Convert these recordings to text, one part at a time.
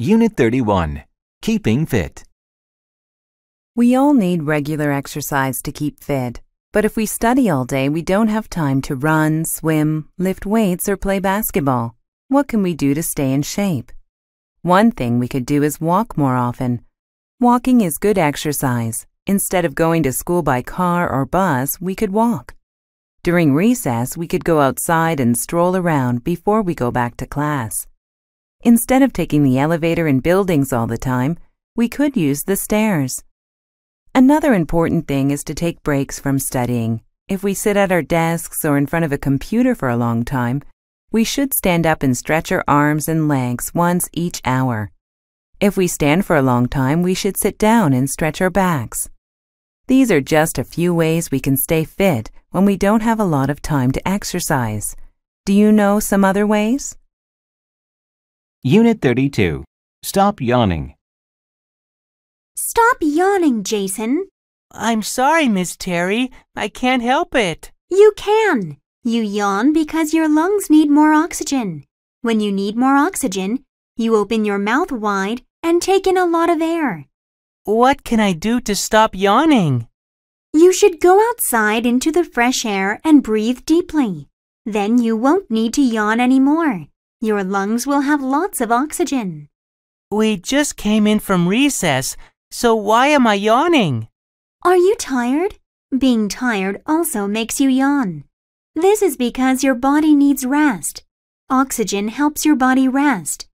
Unit 31, Keeping Fit. We all need regular exercise to keep fit, but if we study all day, we don't have time to run, swim, lift weights, or play basketball. What can we do to stay in shape? One thing we could do is walk more often. Walking is good exercise. Instead of going to school by car or bus, we could walk. During recess, we could go outside and stroll around before we go back to class. Instead of taking the elevator in buildings all the time, we could use the stairs. Another important thing is to take breaks from studying. If we sit at our desks or in front of a computer for a long time, we should stand up and stretch our arms and legs once each hour. If we stand for a long time, we should sit down and stretch our backs. These are just a few ways we can stay fit when we don't have a lot of time to exercise. Do you know some other ways? Unit 32, Stop Yawning. Stop yawning, Jason. I'm sorry, Miss Terry. I can't help it. You can. You yawn because your lungs need more oxygen. When you need more oxygen, you open your mouth wide and take in a lot of air. What can I do to stop yawning? You should go outside into the fresh air and breathe deeply. Then you won't need to yawn anymore. Your lungs will have lots of oxygen. We just came in from recess, so why am I yawning? Are you tired? Being tired also makes you yawn. This is because your body needs rest. Oxygen helps your body rest.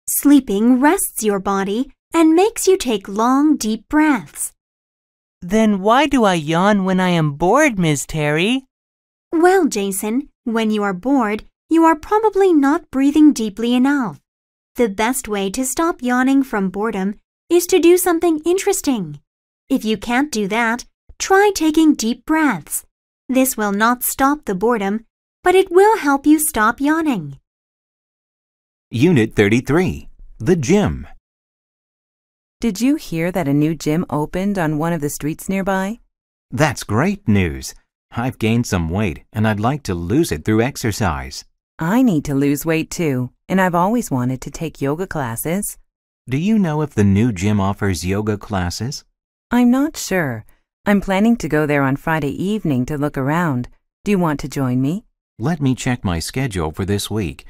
Sleeping rests your body and makes you take long, deep breaths. Then why do I yawn when I am bored, Miss Terry? Well, Jason, when you are bored, you are probably not breathing deeply enough. The best way to stop yawning from boredom is to do something interesting. If you can't do that, try taking deep breaths. This will not stop the boredom, but it will help you stop yawning. Unit 33, The Gym. Did you hear that a new gym opened on one of the streets nearby? That's great news. I've gained some weight and I'd like to lose it through exercise. I need to lose weight too, and I've always wanted to take yoga classes. Do you know if the new gym offers yoga classes? I'm not sure. I'm planning to go there on Friday evening to look around. Do you want to join me? Let me check my schedule for this week.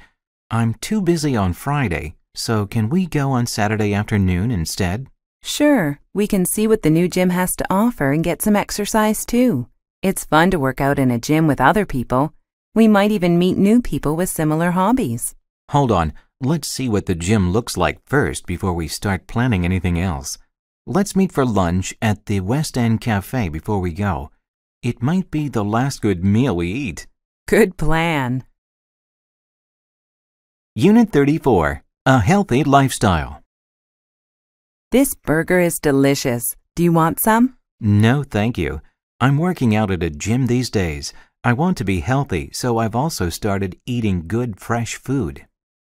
I'm too busy on Friday, so can we go on Saturday afternoon instead? Sure, we can see what the new gym has to offer and get some exercise too. It's fun to work out in a gym with other people. We might even meet new people with similar hobbies. Hold on, let's see what the gym looks like first before we start planning anything else. Let's meet for lunch at the West End Cafe before we go. It might be the last good meal we eat. Good plan. Unit 34, A Healthy Lifestyle. This burger is delicious. Do you want some? No, thank you. I'm working out at a gym these days. I want to be healthy, so I've also started eating good, fresh food.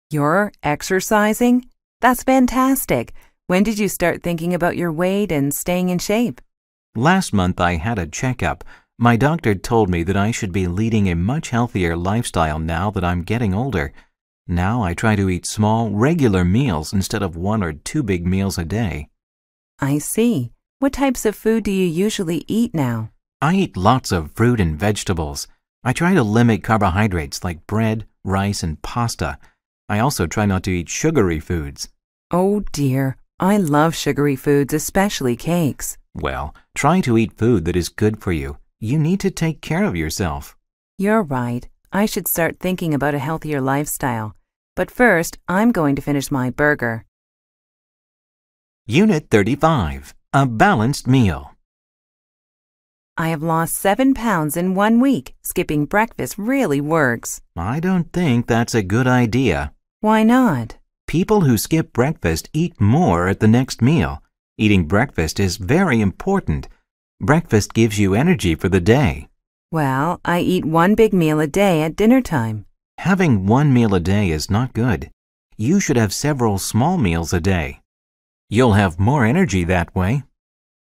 You're exercising? That's fantastic. When did you start thinking about your weight and staying in shape? Last month I had a checkup. My doctor told me that I should be leading a much healthier lifestyle now that I'm getting older. Now I try to eat small, regular meals instead of 1 or 2 big meals a day. I see. What types of food do you usually eat now? I eat lots of fruit and vegetables. I try to limit carbohydrates like bread, rice, and pasta. I also try not to eat sugary foods. Oh dear, I love sugary foods, especially cakes. Well, try to eat food that is good for you. You need to take care of yourself. You're right. I should start thinking about a healthier lifestyle. But first, I'm going to finish my burger. Unit 35, A Balanced Meal. I have lost 7 pounds in 1 week. Skipping breakfast really works. I don't think that's a good idea. Why not? People who skip breakfast eat more at the next meal. Eating breakfast is very important. Breakfast gives you energy for the day. Well, I eat 1 big meal a day at dinner time. Having 1 meal a day is not good. You should have several small meals a day. You'll have more energy that way.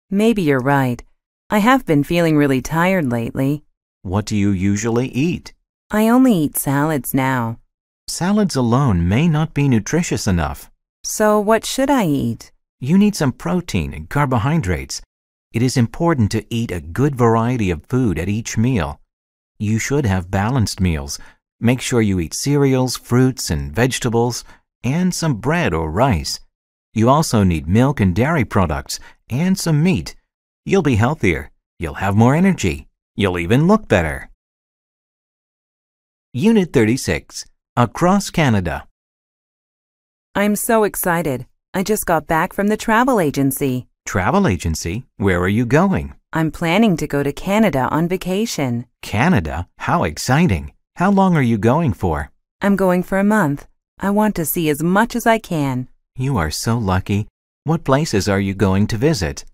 Maybe you're right. I have been feeling really tired lately. What do you usually eat? I only eat salads now. Salads alone may not be nutritious enough. So what should I eat? You need some protein and carbohydrates. It is important to eat a good variety of food at each meal. You should have balanced meals. Make sure you eat cereals, fruits, and vegetables, and some bread or rice. You also need milk and dairy products, and some meat. You'll be healthier. You'll have more energy. You'll even look better. Unit 36. Across Canada. I'm so excited. I just got back from the travel agency. Travel agency? Where are you going? I'm planning to go to Canada on vacation. Canada? How exciting! How long are you going for? I'm going for a month. I want to see as much as I can. You are so lucky. What places are you going to visit?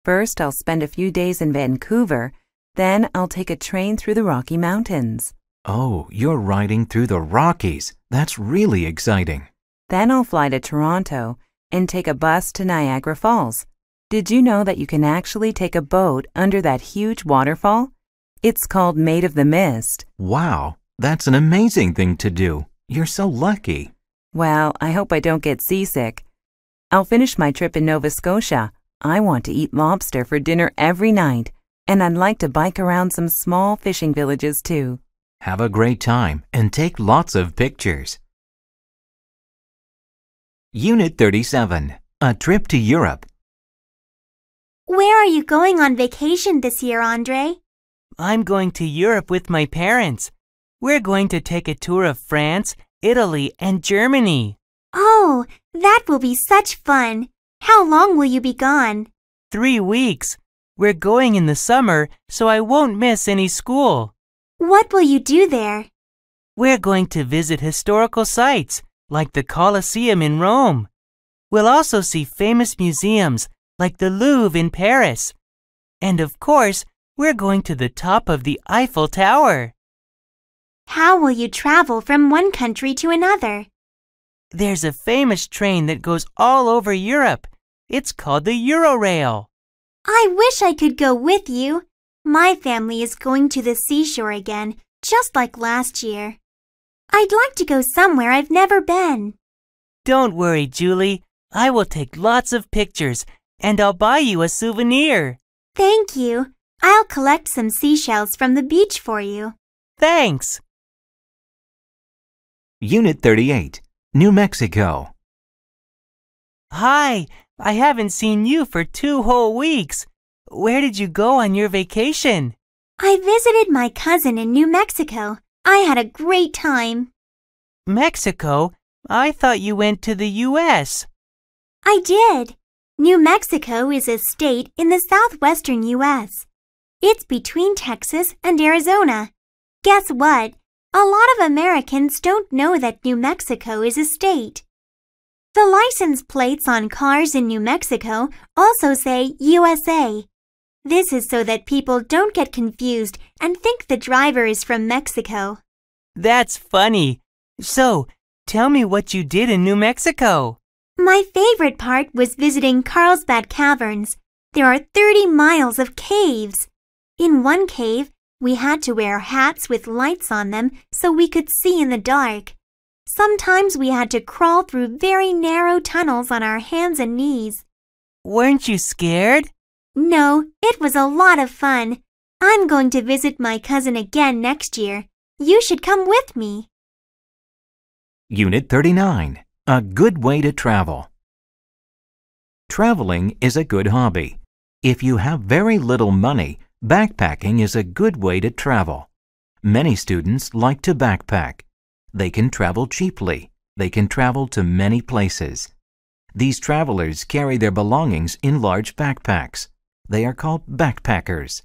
First, I'll spend a few days in Vancouver. Then I'll take a train through the Rocky Mountains. Oh, you're riding through the Rockies. That's really exciting. Then I'll fly to Toronto and take a bus to Niagara Falls. Did you know that you can actually take a boat under that huge waterfall? It's called Maid of the Mist. Wow, that's an amazing thing to do. You're so lucky. Well, I hope I don't get seasick. I'll finish my trip in Nova Scotia. I want to eat lobster for dinner every night, and I'd like to bike around some small fishing villages too. Have a great time and take lots of pictures. Unit 37. A trip to Europe. Where are you going on vacation this year, Andre? I'm going to Europe with my parents. We're going to take a tour of France, Italy, and Germany. Oh, that will be such fun. How long will you be gone? 3 weeks. We're going in the summer, so I won't miss any school. What will you do there? We're going to visit historical sites, like the Colosseum in Rome. We'll also see famous museums, like the Louvre in Paris. And of course, we're going to the top of the Eiffel Tower. How will you travel from one country to another? There's a famous train that goes all over Europe. It's called the Eurorail. I wish I could go with you. My family is going to the seashore again, just like last year. I'd like to go somewhere I've never been. Don't worry, Julie. I will take lots of pictures, and I'll buy you a souvenir. Thank you. I'll collect some seashells from the beach for you. Thanks. Unit 38. New Mexico. Hi, I haven't seen you for 2 whole weeks. Where did you go on your vacation? I visited my cousin in New Mexico. I had a great time. Mexico? I thought you went to the U.S. I did. New Mexico is a state in the southwestern U.S. It's between Texas and Arizona. Guess what? A lot of Americans don't know that New Mexico is a state. The license plates on cars in New Mexico also say USA. This is so that people don't get confused and think the driver is from Mexico. That's funny. So, tell me what you did in New Mexico. My favorite part was visiting Carlsbad Caverns. There are 30 miles of caves. In one cave, we had to wear hats with lights on them so we could see in the dark. Sometimes we had to crawl through very narrow tunnels on our hands and knees. Weren't you scared? No, it was a lot of fun. I'm going to visit my cousin again next year. You should come with me. Unit 39. A good way to travel. Traveling is a good hobby. If you have very little money, backpacking is a good way to travel. Many students like to backpack. They can travel cheaply. They can travel to many places. These travelers carry their belongings in large backpacks. They are called backpackers.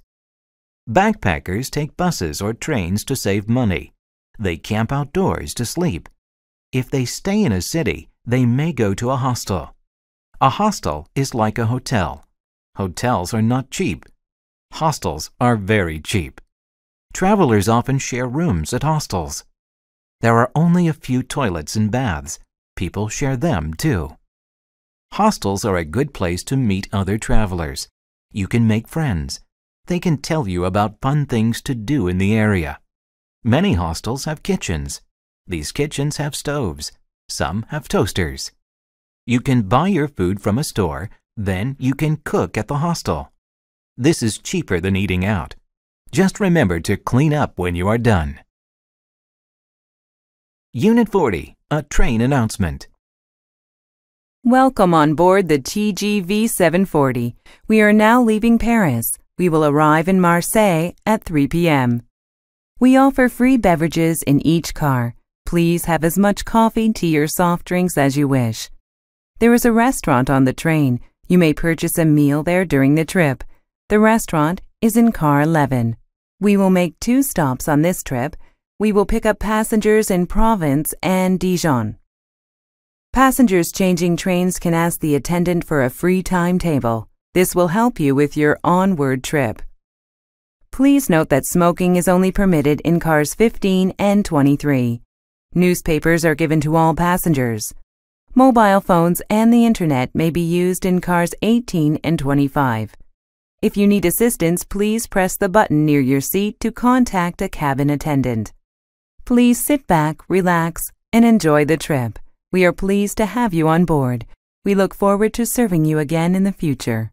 Backpackers take buses or trains to save money. They camp outdoors to sleep. If they stay in a city, they may go to a hostel. A hostel is like a hotel. Hotels are not cheap. Hostels are very cheap. Travelers often share rooms at hostels. There are only a few toilets and baths. People share them too. Hostels are a good place to meet other travelers. You can make friends. They can tell you about fun things to do in the area. Many hostels have kitchens. These kitchens have stoves. Some have toasters. You can buy your food from a store, then you can cook at the hostel. This is cheaper than eating out. Just remember to clean up when you are done. Unit 40, a train announcement. Welcome on board the TGV 740. We are now leaving Paris. We will arrive in Marseille at 3 p.m. We offer free beverages in each car. Please have as much coffee, tea, or soft drinks as you wish. There is a restaurant on the train. You may purchase a meal there during the trip. The restaurant is in car 11. We will make 2 stops on this trip. We will pick up passengers in Provence and Dijon. Passengers changing trains can ask the attendant for a free timetable. This will help you with your onward trip. Please note that smoking is only permitted in cars 15 and 23. Newspapers are given to all passengers. Mobile phones and the internet may be used in cars 18 and 25. If you need assistance, please press the button near your seat to contact a cabin attendant. Please sit back, relax, and enjoy the trip. We are pleased to have you on board. We look forward to serving you again in the future.